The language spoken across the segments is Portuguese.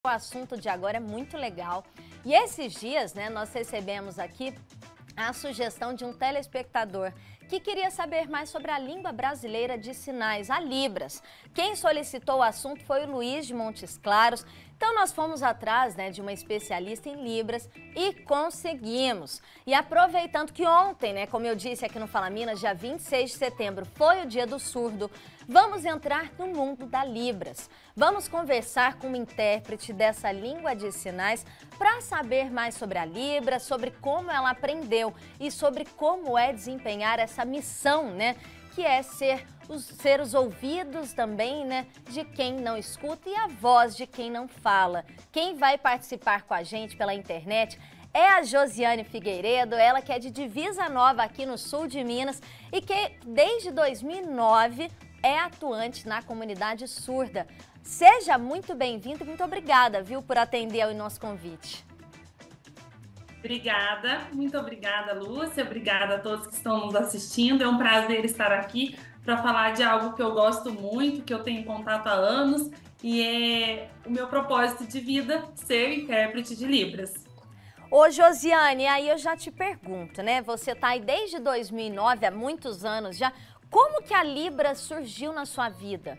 O assunto de agora é muito legal e esses dias, nós recebemos aqui a sugestão de um telespectador que queria saber mais sobre a língua brasileira de sinais, a Libras. Quem solicitou o assunto foi o Luiz de Montes Claros. Então nós fomos atrás de uma especialista em Libras e conseguimos. E aproveitando que ontem, como eu disse aqui no Fala Minas, dia 26 de setembro, foi o dia do surdo, vamos entrar no mundo da Libras. Vamos conversar com uma intérprete dessa língua de sinais para saber mais sobre a Libras, sobre como ela aprendeu e sobre como é desempenhar essa missão, que é ser os ouvidos também, de quem não escuta e a voz de quem não fala. Quem vai participar com a gente pela internet é a Josiane Figueiredo, ela que é de Divisa Nova aqui no sul de Minas e que desde 2009 é atuante na comunidade surda. Seja muito bem-vindo e muito obrigada, por atender ao nosso convite. Obrigada, muito obrigada, Lúcia, obrigada a todos que estão nos assistindo. É um prazer estar aqui para falar de algo que eu gosto muito, que eu tenho contato há anos e é o meu propósito de vida, ser intérprete de Libras. Ô Josiane, aí eu já te pergunto, você está aí desde 2009, há muitos anos já, como que a Libras surgiu na sua vida?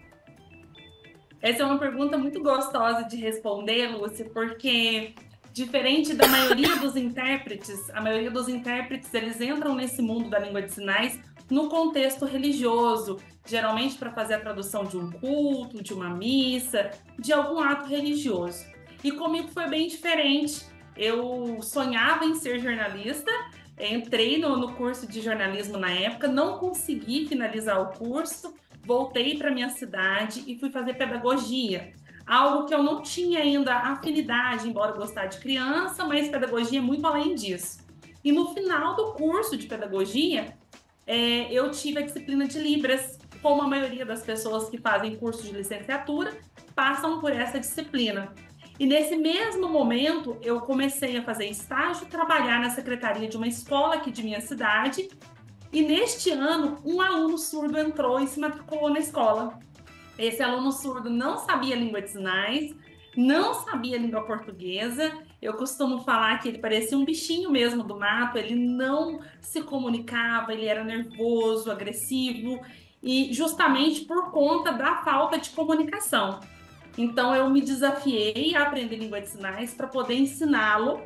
Essa é uma pergunta muito gostosa de responder, Lúcia, porque diferente da maioria dos intérpretes, a maioria dos intérpretes eles entram nesse mundo da língua de sinais no contexto religioso, geralmente para fazer a tradução de um culto, de uma missa, de algum ato religioso. E comigo foi bem diferente. Eu sonhava em ser jornalista, entrei no curso de jornalismo na época, não consegui finalizar o curso, voltei para minha cidade e fui fazer pedagogia. Algo que eu não tinha ainda afinidade, embora eu gostar de criança, mas pedagogia é muito além disso. E no final do curso de pedagogia, eu tive a disciplina de Libras, como a maioria das pessoas que fazem curso de licenciatura passam por essa disciplina. E nesse mesmo momento, eu comecei a fazer estágio, trabalhar na secretaria de uma escola aqui de minha cidade. E neste ano, um aluno surdo entrou e se matriculou na escola. Esse aluno surdo não sabia língua de sinais, não sabia língua portuguesa. Eu costumo falar que ele parecia um bichinho mesmo do mato, ele não se comunicava, ele era nervoso, agressivo, e justamente por conta da falta de comunicação. Então eu me desafiei a aprender língua de sinais para poder ensiná-lo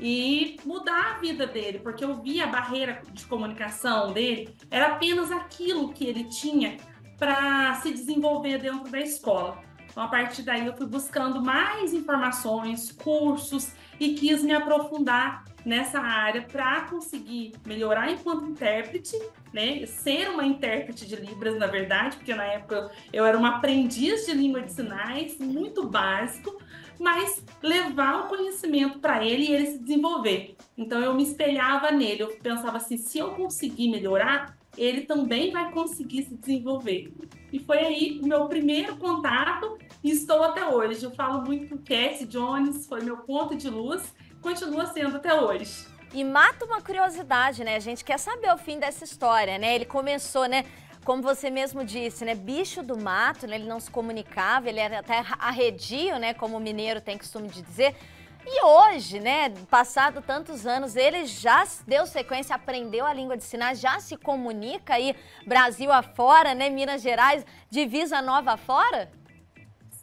e mudar a vida dele, porque eu vi a barreira de comunicação dele, era apenas aquilo que ele tinha para se desenvolver dentro da escola. Então, a partir daí, eu fui buscando mais informações, cursos e quis me aprofundar nessa área para conseguir melhorar enquanto intérprete, ser uma intérprete de Libras, na verdade, porque na época eu era uma aprendiz de língua de sinais, muito básico, mas levar o conhecimento para ele e ele se desenvolver. Então, eu me espelhava nele, eu pensava assim, se eu conseguir melhorar, ele também vai conseguir se desenvolver. E foi aí o meu primeiro contato e estou até hoje. Eu falo muito que o Cassie Jones foi meu ponto de luz, continua sendo até hoje. E mata uma curiosidade, a gente quer saber o fim dessa história, Ele começou, como você mesmo disse, bicho do mato, ele não se comunicava, ele era até arredio, como o mineiro tem costume de dizer. E hoje, passado tantos anos, ele já deu sequência, aprendeu a língua de sinais, já se comunica aí Brasil afora, Minas Gerais, Divisa Nova afora?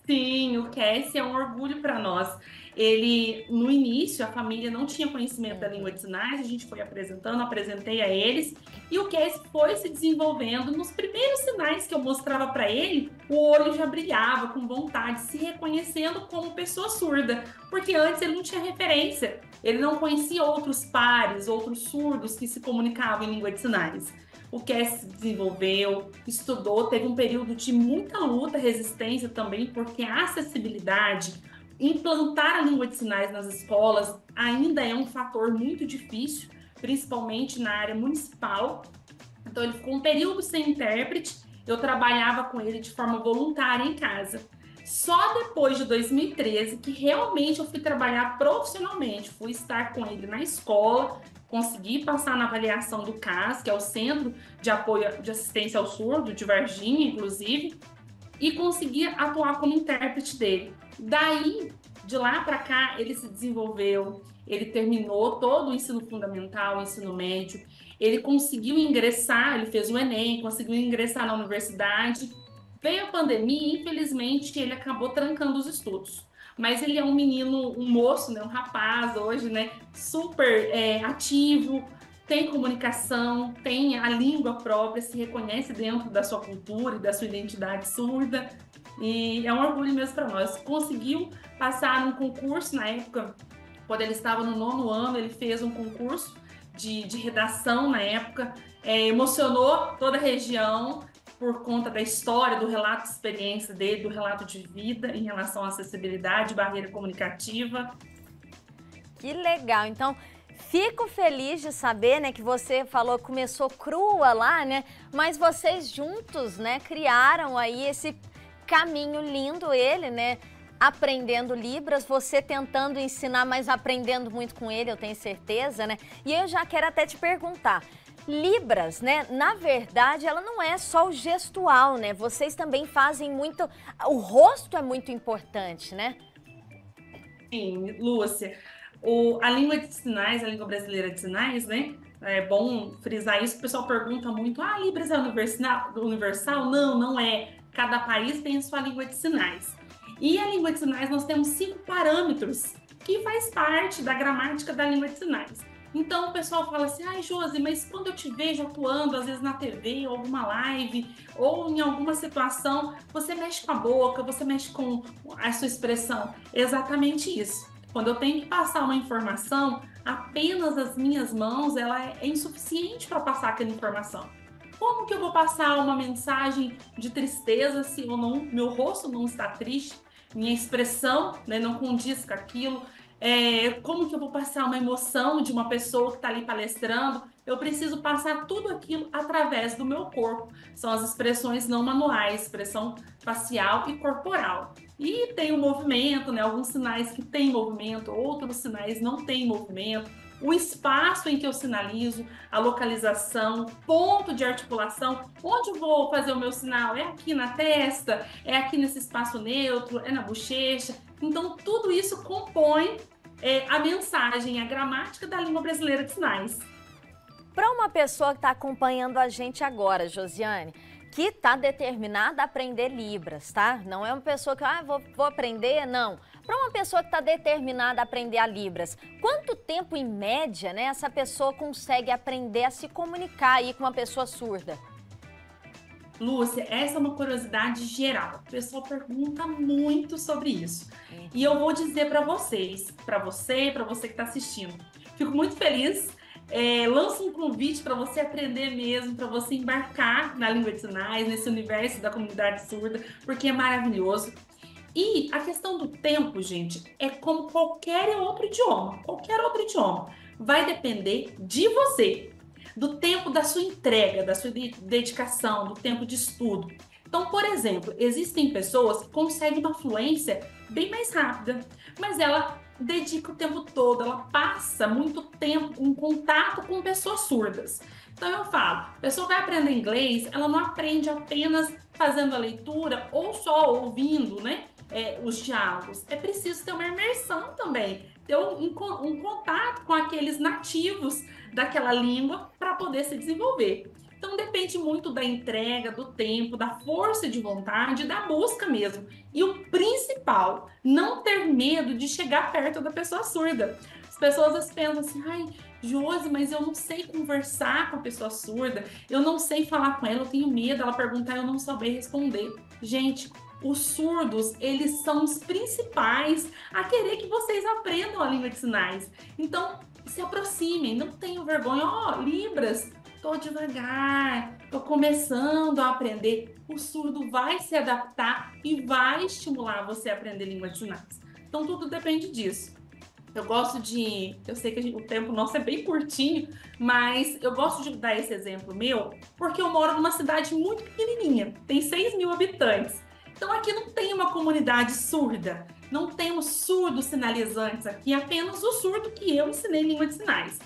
Sim, o Cassie é um orgulho para nós. Ele, no início, a família não tinha conhecimento da língua de sinais, a gente foi apresentei a eles, e o Cassie foi se desenvolvendo. Nos primeiros sinais que eu mostrava para ele, o olho já brilhava com vontade, se reconhecendo como pessoa surda, porque antes ele não tinha referência, ele não conhecia outros pares, outros surdos que se comunicavam em língua de sinais. O Cassie se desenvolveu, estudou, teve um período de muita luta, resistência também, porque a acessibilidade, implantar a língua de sinais nas escolas ainda é um fator muito difícil, principalmente na área municipal. Então ele ficou um período sem intérprete, eu trabalhava com ele de forma voluntária em casa. Só depois de 2013 que realmente eu fui trabalhar profissionalmente, fui estar com ele na escola, consegui passar na avaliação do CAS, que é o Centro de Apoio de Assistência ao Surdo, de Varginha, inclusive, e consegui atuar como intérprete dele. Daí, De lá para cá, ele se desenvolveu, ele terminou todo o ensino fundamental, o ensino médio, ele conseguiu ingressar, ele fez o Enem, conseguiu ingressar na universidade. Veio a pandemia e, infelizmente, ele acabou trancando os estudos. Mas ele é um menino, um moço, né, um rapaz hoje, né, super ativo, tem comunicação, tem a língua própria, se reconhece dentro da sua cultura e da sua identidade surda. E é um orgulho mesmo para nós. Conseguiu passar num concurso na época, quando ele estava no 9º ano, ele fez um concurso de redação na época, emocionou toda a região por conta da história, do relato de experiência dele, do relato de vida em relação à acessibilidade, barreira comunicativa. Que legal! Então, fico feliz de saber, né, que você falou que começou crua lá, né, mas vocês juntos, né, criaram aí esse caminho lindo, ele, né, aprendendo Libras, você tentando ensinar, mas aprendendo muito com ele, eu tenho certeza, né? E eu já quero até te perguntar, Libras, né, na verdade, ela não é só o gestual, né? Vocês também fazem muito, o rosto é muito importante, né? Sim, Lúcia, a língua de sinais, a língua brasileira de sinais, né? É bom frisar isso, o pessoal pergunta muito, Libras é universal? Não, não é. Cada país tem a sua língua de sinais. E a língua de sinais, nós temos 5 parâmetros que faz parte da gramática da língua de sinais. Então o pessoal fala assim, Josi, mas quando eu te vejo atuando, às vezes na TV, ou alguma live, ou em alguma situação, você mexe com a boca, você mexe com a sua expressão. Exatamente isso. Quando eu tenho que passar uma informação, apenas as minhas mãos, ela é insuficiente para passar aquela informação. Como que eu vou passar uma mensagem de tristeza se eu não, meu rosto não está triste, minha expressão, né, não condiz com aquilo? Como que eu vou passar uma emoção de uma pessoa que está ali palestrando? Eu preciso passar tudo aquilo através do meu corpo. São as expressões não manuais, expressão facial e corporal. E tem o movimento, né? Alguns sinais que têm movimento, outros sinais não têm movimento. O espaço em que eu sinalizo, a localização, ponto de articulação, onde eu vou fazer o meu sinal? É aqui na testa? É aqui nesse espaço neutro? É na bochecha? Então, tudo isso compõe a mensagem, a gramática da língua brasileira de sinais. Para uma pessoa que está acompanhando a gente agora, Josiane, que está determinada a aprender Libras, tá? Não é uma pessoa que, vou aprender, não. Para uma pessoa que está determinada a aprender a Libras, quanto tempo, em média, né, essa pessoa consegue aprender a se comunicar aí com uma pessoa surda? Lúcia, essa é uma curiosidade geral. O pessoal pergunta muito sobre isso. E eu vou dizer para vocês, para você que está assistindo. Fico muito feliz. Lanço um convite para você aprender mesmo, para você embarcar na língua de sinais, nesse universo da comunidade surda, porque é maravilhoso. E a questão do tempo, gente, é como qualquer outro idioma. Qualquer outro idioma. Vai depender de você, do tempo da sua entrega, da sua dedicação, do tempo de estudo. Então, por exemplo, existem pessoas que conseguem uma fluência bem mais rápida, mas ela dedica o tempo todo, ela passa muito tempo em contato com pessoas surdas. Então eu falo, a pessoa vai aprender inglês, ela não aprende apenas fazendo a leitura ou só ouvindo, né, os diálogos. É preciso ter uma imersão também, ter um contato com aqueles nativos daquela língua para poder se desenvolver. Então depende muito da entrega, do tempo, da força de vontade, da busca mesmo. E o principal, não ter medo de chegar perto da pessoa surda. As pessoas às vezes pensam assim, Josi, mas eu não sei conversar com a pessoa surda, eu não sei falar com ela, eu tenho medo dela perguntar e eu não saber responder. Gente, os surdos, eles são os principais a querer que vocês aprendam a língua de sinais. Então, se aproximem, não tenham vergonha. Libras, tô devagar, tô começando a aprender. O surdo vai se adaptar e vai estimular você a aprender língua de sinais. Então, tudo depende disso. Eu sei que o tempo nosso é bem curtinho, mas eu gosto de dar esse exemplo meu, porque eu moro numa cidade muito pequenininha, tem 6.000 habitantes. Então aqui não tem uma comunidade surda, não temos surdos sinalizantes aqui, apenas o surdo que eu ensinei língua de sinais.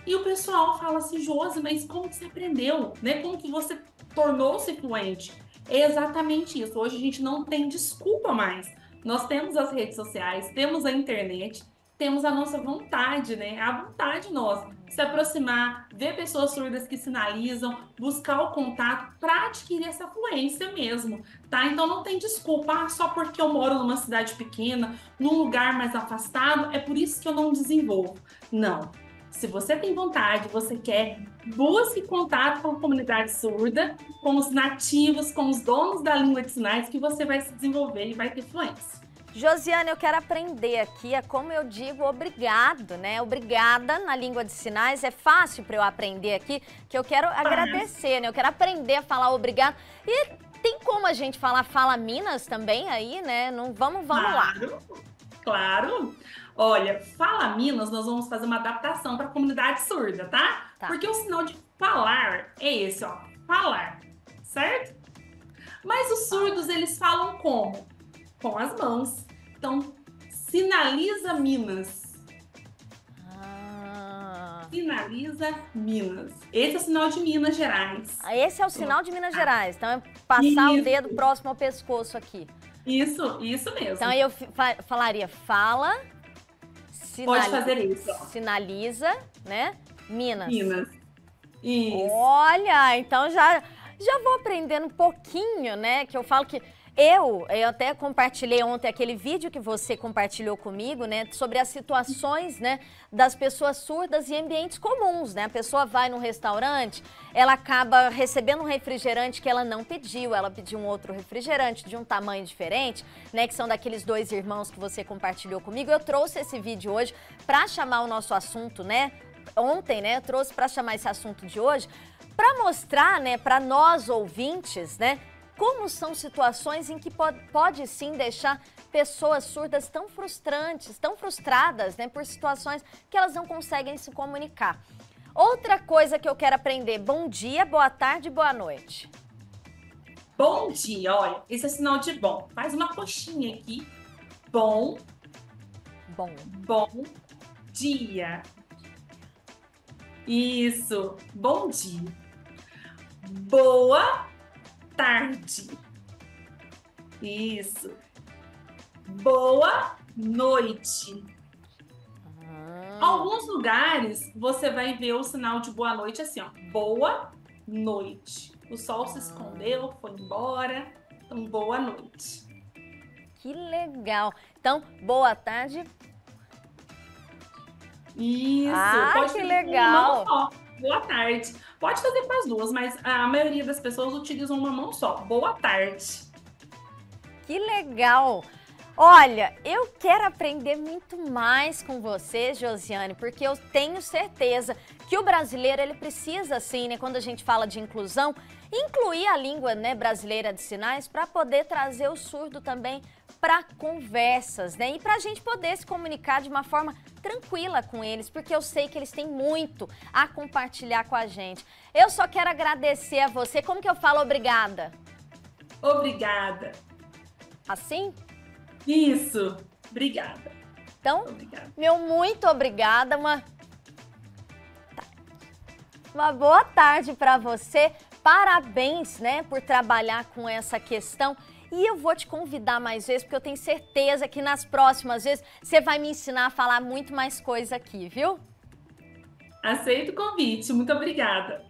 E o pessoal fala assim, Josi, mas como que você aprendeu? Né? Como que você tornou-se fluente? É exatamente isso, hoje a gente não tem desculpa mais. Nós temos as redes sociais, temos a internet, temos a nossa vontade, né? A vontade nossa de se aproximar, ver pessoas surdas que sinalizam, buscar o contato para adquirir essa fluência mesmo, tá? Então não tem desculpa, só porque eu moro numa cidade pequena, num lugar mais afastado, é por isso que eu não desenvolvo. Não. Se você tem vontade, você quer, busque contato com a comunidade surda, com os nativos, com os donos da língua de sinais, que você vai se desenvolver e vai ter fluência. Josiane, eu quero aprender aqui, é como eu digo, obrigado, né? Obrigada na língua de sinais, é fácil para eu aprender aqui, que eu quero agradecer, né? Eu quero aprender a falar obrigado. E tem como a gente falar Fala Minas também aí, né? Não, vamos lá. Claro. Olha, Fala Minas, nós vamos fazer uma adaptação para a comunidade surda, tá? Porque o sinal de falar é esse, ó, falar, certo? Mas os surdos, eles falam como? Com as mãos. Então, sinaliza Minas. Sinaliza Minas. Esse é o sinal de Minas Gerais. Esse é o sinal de Minas Gerais. Então, é passar o dedo próximo ao pescoço aqui. Isso mesmo. Então, eu falaria fala, pode fazer isso. Ó. Sinaliza, né? Minas. Minas. Isso. Olha, então já vou aprendendo um pouquinho, né? Que eu falo que eu até compartilhei ontem aquele vídeo que você compartilhou comigo, né, sobre as situações, né, das pessoas surdas em ambientes comuns, né? A pessoa vai num restaurante, ela acaba recebendo um refrigerante que ela não pediu, ela pediu um outro refrigerante de um tamanho diferente, né, que são daqueles dois irmãos que você compartilhou comigo. Eu trouxe esse vídeo hoje para chamar o nosso assunto, né? Ontem, né, eu trouxe para chamar esse assunto de hoje, para mostrar, né, para nós ouvintes, né, como são situações em que pode sim deixar pessoas surdas tão frustrantes, tão frustradas, né, por situações que elas não conseguem se comunicar. Outra coisa que eu quero aprender, bom dia, boa tarde, boa noite. Bom dia, olha, esse é sinal de bom. Faz uma coxinha aqui. Bom dia. Isso, bom dia. Boa tarde. Isso. Boa noite. Alguns lugares você vai ver o sinal de boa noite assim, ó. Boa noite. O sol se escondeu, foi embora. Então, boa noite. Que legal. Então, boa tarde. Isso. Pode que legal. Boa tarde. Pode fazer com as duas, mas a maioria das pessoas utilizam uma mão só. Boa tarde. Que legal. Olha, eu quero aprender muito mais com você, Josiane, porque eu tenho certeza que o brasileiro, ele precisa, sim, né, quando a gente fala de inclusão, incluir a língua, né, brasileira de sinais para poder trazer o surdo também para conversas, né, e para a gente poder se comunicar de uma forma tranquila com eles, porque eu sei que eles têm muito a compartilhar com a gente. Eu só quero agradecer a você. Como que eu falo obrigada? Obrigada. Assim? Isso, obrigada. Então, meu muito obrigada, uma boa tarde para você. Parabéns, né, por trabalhar com essa questão. E eu vou te convidar mais vezes, porque eu tenho certeza que nas próximas vezes você vai me ensinar a falar muito mais coisa aqui, viu? Aceito o convite, muito obrigada.